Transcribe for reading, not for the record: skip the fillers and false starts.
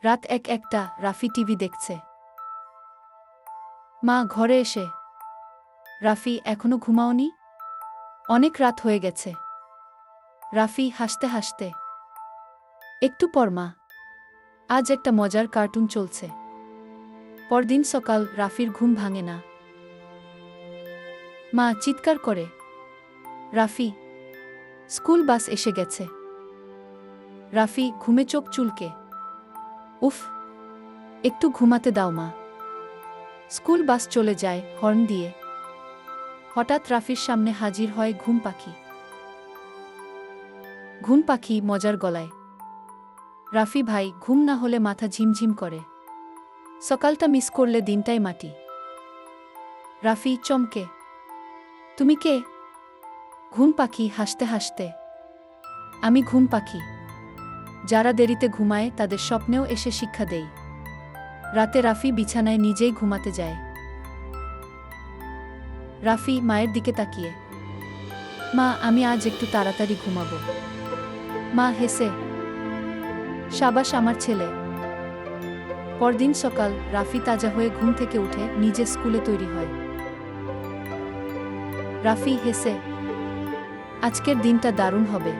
রাত একটা রাফি টিভি দেখছে। মা ঘরে এসে, রাফি এখনো ঘুমাওনি? অনেক রাত হয়ে গেছে। রাফি হাসতে হাসতে, একটু পর মা, আজ একটা মজার কার্টুন চলছে। পরদিন সকাল রাফির ঘুম ভাঙে না। মা চিৎকার করে, রাফি, স্কুল বাস এসে গেছে। রাফি ঘুমে চোখ চুলকে, উফ, একটু ঘুমাতে দাও মা। স্কুল বাস চলে যায় হর্ন দিয়ে। হঠাৎ রাফির সামনে হাজির হয় ঘুম পাখি। ঘুম পাখি মজার গলায়, রাফি ভাই, ঘুম না হলে মাথা ঝিমঝিম করে। সকালটা মিস করলে দিনটাই মাটি। রাফি চমকে, তুমি কে? ঘুম পাখি হাসতে হাসতে, আমি ঘুম পাখি। যারা দেরিতে ঘুমায় তাদের স্বপ্নেও এসে শিক্ষা দেই। রাতে রাফি বিছানায় নিজেই ঘুমাতে যায়। রাফি মায়ের দিকে তাকিয়ে, মা, আমি আজ একটু তাড়াতাড়ি ঘুমাবো। মা হেসে, সাবাস আমার ছেলে। পরদিন সকাল রাফি তাজা হয়ে ঘুম থেকে উঠে নিজে স্কুলে তৈরি হয়। রাফি হেসে, আজকের দিনটা দারুণ হবে।